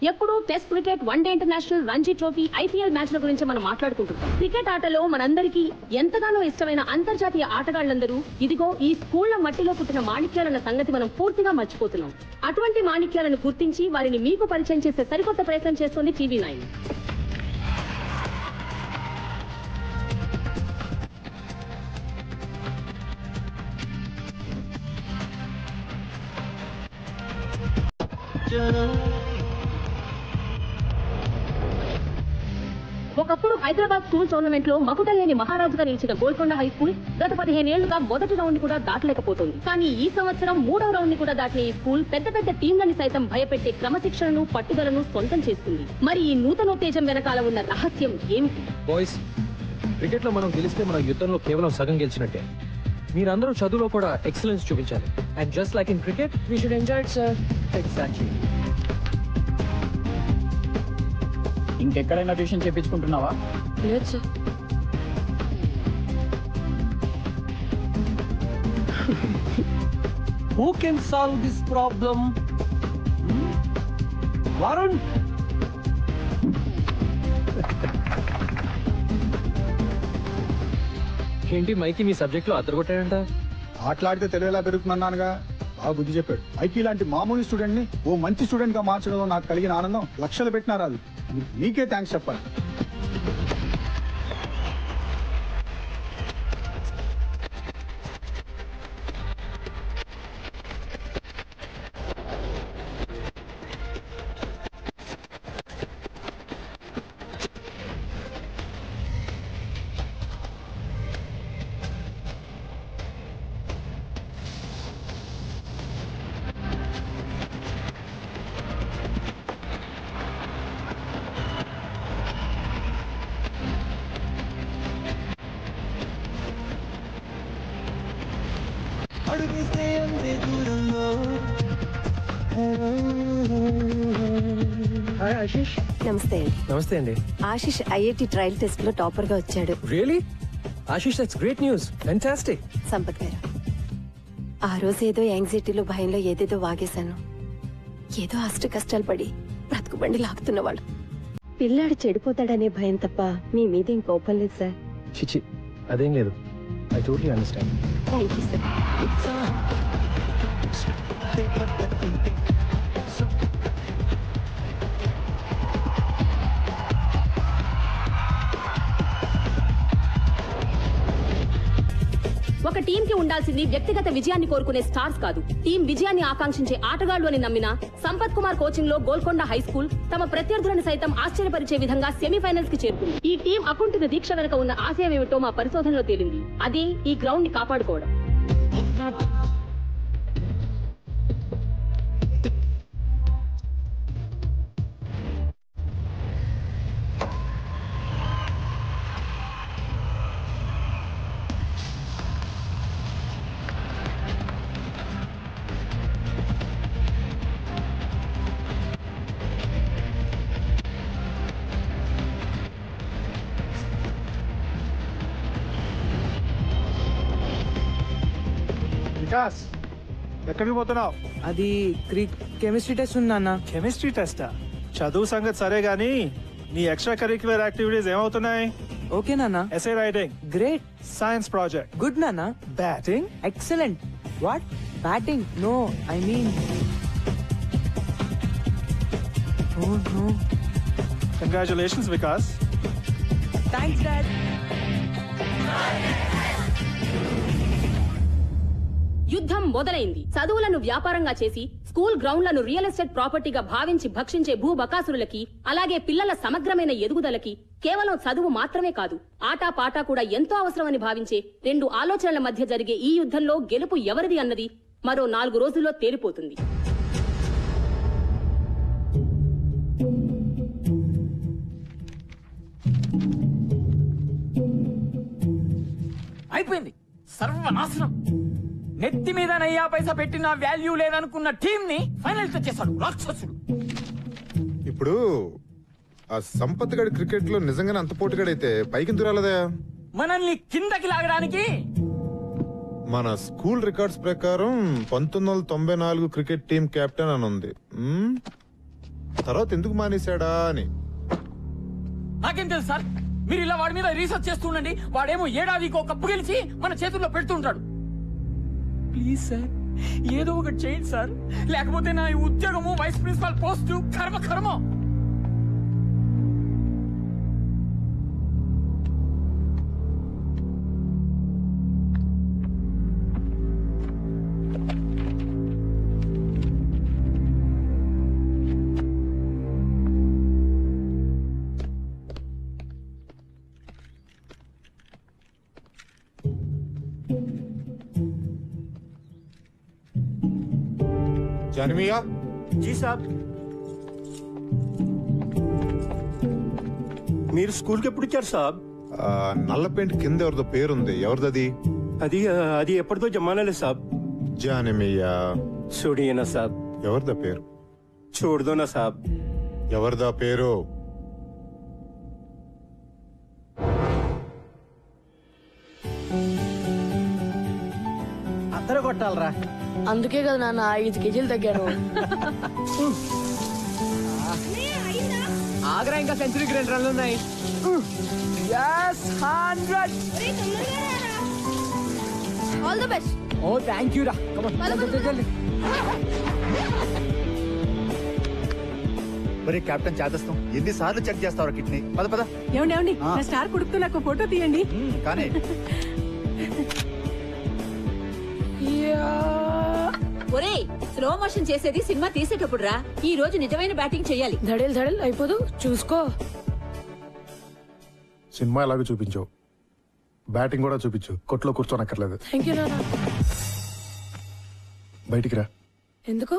ఎప్పుడు test cricket, one day international, Ranji trophy, IPL మ్యాచ్ల గురించి మనం మాట్లాడుకుంటున్నాం. క్రికెట్ ఆటలో మనందరికీ ఎంతగానో ఇష్టమైన అంతర్జాతీయ ఆటగాళ్లందరూ ఇదిగో ఈ స్కూళ్ల మట్టిలో పుట్టిన మాణిక్యాలన్న సంగతి మనం పూర్తిగా మర్చిపోతున్నాం. అటువంటి మాణిక్యాలను గుర్తించి వారిని మీకు పరిచయం చేసే సరికొత్త ప్రయత్నం చేస్తోంది TV9. ఒకప్పుడు హైదరాబాద్ స్కూల్ టోర్నమెంట్ లో మకుటలేని మహారాజుగా నిలిచిన గోల్కొండ హై స్కూల్ గత 15 ఏళ్లుగా మొదటి రౌండ్ ని కూడా దాటలేకపోతుంది. కానీ ఈ సంవత్సరం 3వ రౌండ్ ని కూడా దాటిన ఈ స్కూల్ పెద్ద పెద్ద టీంలని సైతం భయపెట్టే క్రమశిక్షణను, పట్టుదలను సొంతం చేసుకుంది. మరి ఈ నూతనోత్తేజం వెనకాల ఉన్న రహస్యం ఏమిటి? బాయ్స్, క్రికెట్ లో మనం గెలిస్తే మన యుద్ధంలో కేవలం సగం గెలిచినట్టే. మీరందరూ చదువులో కూడా ఎక్సలెన్స్ చూపించాలి. And just like in cricket we should enjoy it sir. Exactly. ఇంకెక్కడైనా ట్యూషన్ చేయించుకుంటున్నావా? లేదు sir. Who can solve this problem? Varun? ఏంటి మైకి మీ సబ్జెక్ట్ లో అద్దరగొట్టాడంట? ఆటలాడితే తెలివేలా పెరుగుతున్నానుగా. బాగా బుద్ధి చెప్పాడు. మైకి లాంటి మామూలు స్టూడెంట్ ని ఓ మంచి స్టూడెంట్ గా మార్చడంలో నాకు కలిగిన ఆనందం లక్షలు పెట్టినా రాదు. నీకే థ్యాంక్స్ చెప్పాలి. నమస్తే. నమస్తే అండి. ఆశిష్ ఐఐటి ట్రయల్ టెస్ట్ లో టాపర్ గా వచ్చాడు. Really? Ashish, that's great news. Fantastic. Sampath గారు, ఆ రోజు ఏదో యాంగ్జైటీలో భయంలో ఏదేదో వాగేశాను. ఏదో అష్ట కష్టాలు పడి బ్రతుకుబండి లాగుతున్నవాడు. పిల్లాడు చెడిపోతాడనే భయం తప్ప మీ మీదేం కోపం లేదు సార్. చిచి, అదేం లేదు. I totally understand. Thank you sir. ఒక టీం కి ఉండాల్సింది వ్యక్తిగత విజయాన్ని కోరుకునే స్టార్స్ కాదు, టీం విజయాన్ని ఆకాంక్షించే ఆటగాళ్లు అని నమ్మిన సంపత్ కుమార్ కోచింగ్ లో గోల్కొండ హై స్కూల్ తమ ప్రత్యర్థులను సైతం ఆశ్చర్యపరిచే విధంగా సెమీఫైనల్స్ కి చేరుకుంది. ఈ టీం అకుంఠిత దీక్ష వెనుక ఉన్న ఆశయం ఏమిటో మా పరిశోధనలో తేలింది. అదే ఈ గ్రౌండ్ ని కాపాడుకోవడం. వికాస్, ఎక్కడికి పోతున్నావు? అది కెమిస్ట్రీ టెస్ట్ ఉంది అన్న. కెమిస్ట్రీ టెస్టా? చదువు సంగతి సరే గానీ నీ ఎక్స్ట్రా కరిక్యులర్ యాక్టివిటీస్ ఏమవుతున్నాయి? ఓకే నాన్న. Essay writing great. Science project good నాన్న. Batting excellent. What? Batting? No, I mean no. Congratulations Vikas. Thanks dad. యుద్ధం మొదలైంది. చదువులను వ్యాపారంగా చేసి స్కూల్ గ్రౌండ్లను రియల్ ఎస్టేట్ ప్రాపర్టీగా భావించి భక్షించే భూబకాసురులకి, అలాగే పిల్లల సమగ్రమైన ఎదుగుదలకి కేవలం చదువు మాత్రమే కాదు, ఆటా పాటా కూడా ఎంతో అవసరమని భావించే రెండు ఆలోచనల మధ్య జరిగే ఈ యుద్ధంలో గెలుపు ఎవరిది అన్నది మరో 4 రోజుల్లో తేలిపోతుంది. అయిపోయింది, సర్వనాశనం. నెత్తి మీద నయ్యా పైసా పెట్టిన వాల్యూ లేదనుకున్న టీం ని ఫైనల్ తెచ్చేశాడు రాక్షసుడు. ఇప్పుడు ఆ సంపత్ గడి క్రికెట్ లో నిజంగానే అంత పోటుగాడైతే పైకి రాలేదా? మనల్ని కిందకి లాగడానికి మన స్కూల్ రికార్డ్స్ ప్రకారం 1994 క్రికెట్ టీం కెప్టెన్ అని ఉంది. తర్వాత ఎందుకు మానేశాడా అని. నాకేం తెలుసు సార్, మీరు ఇలా వాడి మీద రీసెర్చ్ చేస్తూ ఉండండి. వాడేమో ఏడాదికి ఒక కప్పు గెలిచి మన చేతుల్లో పెడుతుంటాడు. ప్లీజ్ సార్, ఏదో ఒకటి చేయండి సార్, లేకపోతే నా ఈ ఉద్యోగము వైస్ ప్రిన్సిపాల్ పోస్ట్ కర్మ కర్మ. జానమియా, జీ సాబ్. మీరు స్కూల్కి ఎప్పుడు ఇచ్చారు సాబ్? నల్ల పెయింట్ కింద ఎవరిదో పేరుంది, ఎవరిదది? అది ఎప్పటిదో జమానాలే సాబ్. జానమియా. చూడియనా సాబ్. ఎవరిదా పేరు? చూడదోనా సాబ్. ఎవరిదా పేరు? అందరూ కొట్టాలరా. అందుకే కదా నాన్న 5 కేజీలు తగ్గాను. ఆగ్రా, ఇంకా సెంచరీకి 2 రన్లు ఉన్నాయి. All the best. Oh thank you రా. మరి కెప్టెన్ చేదస్తాం ఎన్నిసార్లు చెక్ చేస్తావు కిడ్నీ? పద పద. ఏమండి నా స్టార్ కొడుకుతో నాకు ఫోటో తీయండి. కానీ ఒరేయ్, స్లో మోషన్ చేసేది సినిమా తీసేటప్పుడు రా. ఈ రోజు నిజమైన బ్యాటింగ్ చెయ్యాలి. ధడేలు అయిపోదు, చూసుకో. సినిమా ఎలాగో చూపించావు, బ్యాటింగ్ కూడా చూపించు. కొట్లో కూర్చోనక్కర్లేదు. థ్యాంక్ యూ నాన్న. బయటికి రా. ఎందుకు?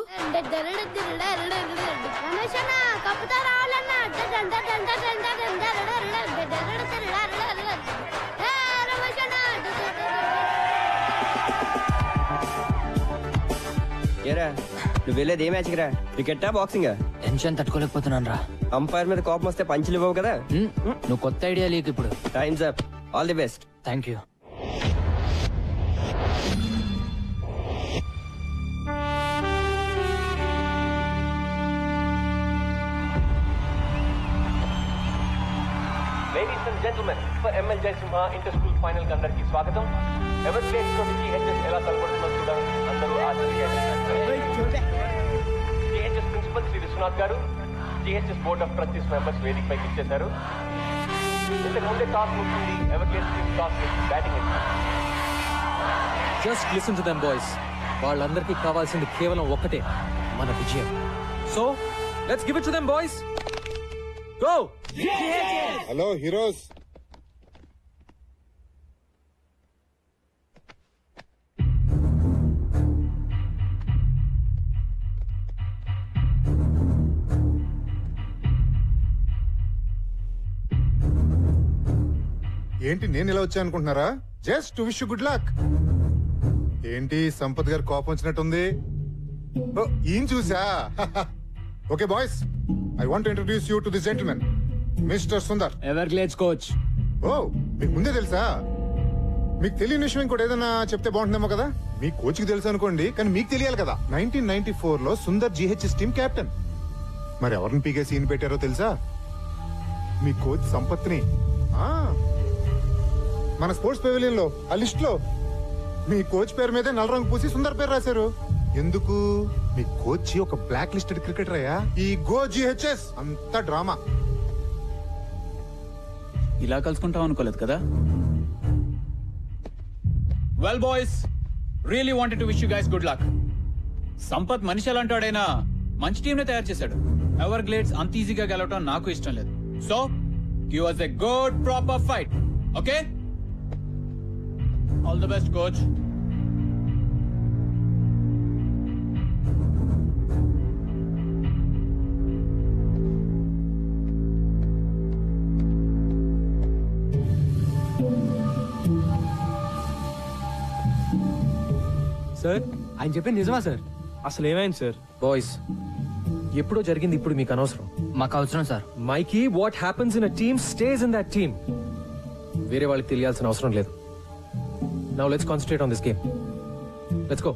ఏరా నువ్వు వెళ్ళేది ఏ మ్యాచ్ రా? క్రికెటా బాక్సింగ్? టెన్షన్ తట్టుకోలేకపోతున్నాను రా. అంపైర్ మీద కోపం వస్తే పంచులు ఇవ్వవు కదా. నువ్వు కొత్త ఐడియా లేకు ఇప్పుడు. Times up. All the best. Thank you. Ladies and gentlemen, for ML Jaisimha inter-school final కి అందరికీ స్వాగతం. ఎవర్ ప్లేస్ తోటి GHS ఎలా తలపడుతుందో చూడండి. అందరూ GHS principal Shri Vishwanath garu, GHS board of trustees members వేదిక పైకి ఇచ్చేశారు. ఇంతకు ముందే టాస్ ముగిసింది. Ever place team toss batting ఇస్తారు. Just listen to them boys. వాళ్ళందరికీ కావాల్సింది కేవలం ఒక్కటే, మన విజయం. So let's give it to them boys. Go! Hello heroes. ఏంటి నేను ఇలా వచ్చా అనుకుంటున్నారా? Just to wish you good luck. ఏంటి సంపత్ గారు కోపం వచ్చినట్టుంది? ఈయన చూసా. Okay boys, I want to introduce you to this gentlemen, mister Sundar. Everglades coach. ఓ, మీకు ముందే తెలుసా? మీకు తెలియని విషయం ఇంకోటి ఏదైనా చెప్తే బాగుంటుందేమో కదా. మీ కోచ్ కి తెలుసు అనుకోండి, కానీ మీకు తెలియాలి కదా. 1994 లో సుందర్ GHS టీమ్ కెప్టెన్. మరి ఎవరిని పీకే సీన్ పెట్టారో తెలుసా? మీ కోచ్ సంపత్ని. మన స్పోర్ట్స్ పెవిలియన్ లో ఆ లిస్ట్ లో మీ కోచ్ పేరు మీదే నల్ల రంగు పూసి సుందర్ పేరు రాశారు. ఎందుకు? మీ కోచ్ ఒక బ్లాక్ లిస్టెడ్ క్రికెటర్ అయ్యా. ఈ గో GHS అంత డ్రామా. ఇలా కలుసుకుంటాం అనుకోలేదు కదా. Well boys, really wanted to wish you guys good luck. Sampath మనిషి అలాంటాడైనా మంచి టీం నే తయారు చేశాడు. ఎవర్ గ్లేడ్స్ అంత ఈజీగా గెలవటం నాకు ఇష్టం లేదు. So give us a good proper fight. Okay? All the best, coach. Sir, ఆయన చెప్పింది నిజమా సార్? అసలు ఏమైంది సార్? బాయ్స్, ఎప్పుడో జరిగింది ఇప్పుడు మీకు అనవసరం. మాకు అవసరం sir. Mikey, what happens in a team stays in that team. వేరే వాళ్ళకి తెలియాల్సిన అవసరం లేదు. Now let's concentrate on this game. Let's go.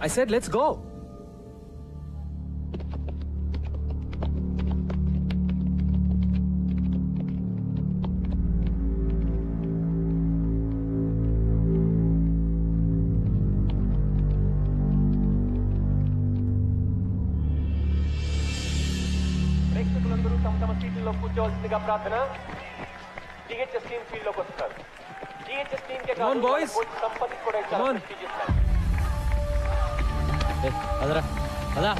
I said let's go. ప్రేక్షకులందరూ తమ తమ సీట్లలో కూర్చోవలసిందిగా ప్రార్థన. జిహెచ్ఎస్ టీమ్ ఫీల్డ్ లోకి వస్తున్నారు. GHS team K Come on, boys. Sampath కూడా Come on. అదరా అదా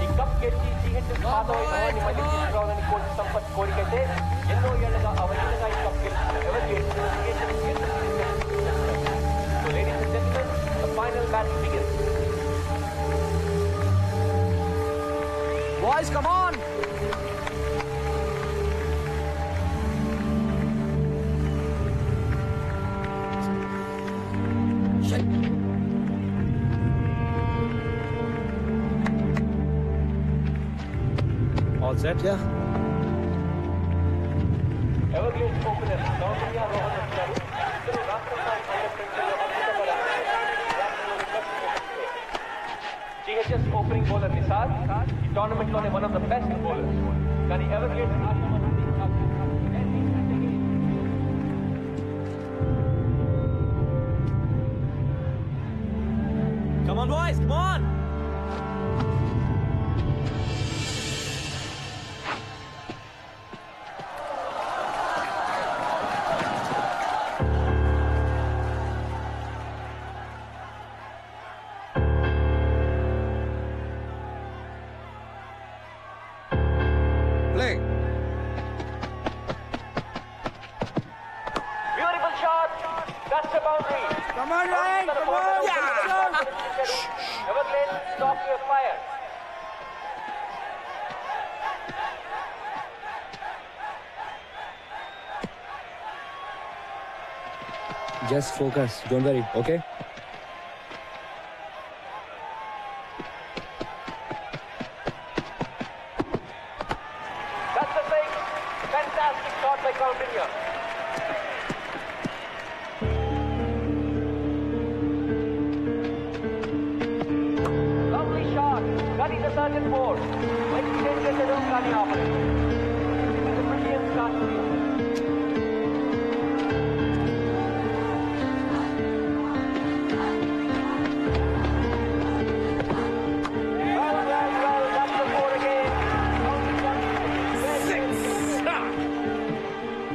ఈ కప్ గెలిచి జిహెచ్ఎస్ పాత వైభవాన్ని మళ్ళీ తీసుకురావాలని కోచ్ సంపత్ కోరికైతే ఎన్నో ఏళ్లుగా అవలీలగా ఈ కప్ గెలిచిన ఎవరు So ladies and gentlemen, the final battle begins. Boys come on. all set? Yeah. Everglades opener Soumya Rohan వచ్చారు. ఇద్దరు రాష్ట్ర స్థాయి కంటెస్టెంట్లలో అద్భుతమైన జిహెచ్ఎస్ ఓపెనింగ్ బౌలర్ నిసార్ ఈ టోర్నమెంట్ లోనే one of the best bowlers. కానీ Everglades Come on, boys, come on. Play. Beautiful shot. That's the boundary. Come on, Ryan. Come on. Yeah. Everglades stop your fire. Just focus. Don't worry, okay? That's the thing. Fantastic shot by Coutinho. Lovely shot. Cutting the target board. When he didn't get the room, Kani operated. It's a brilliant start to the over. Well, that's the four again.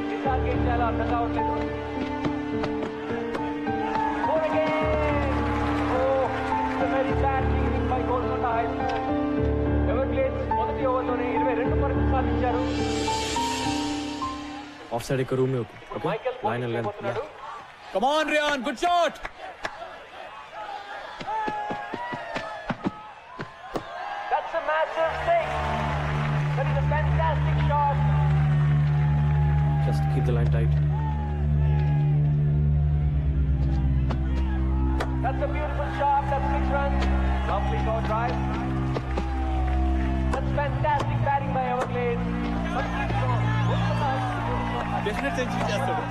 Nisar game chala thaka avutledu. Four again. Oh, it's a very bad fielding by Kolkata High School. Everglades మొదటి ఓవర్లోనే 22 పరుగులు సాధించారు. Off side ek room mein okay? Michael Line and length. పోతున్నాడు. Come on, Ryan. Good shot. That's a massive six. That is a fantastic shot. Just keep the line tight. That's a beautiful shot. That's 6 runs. Lovely short drive. That's fantastic batting by Everglades. But keep strong. Definite century చేస్తాడు.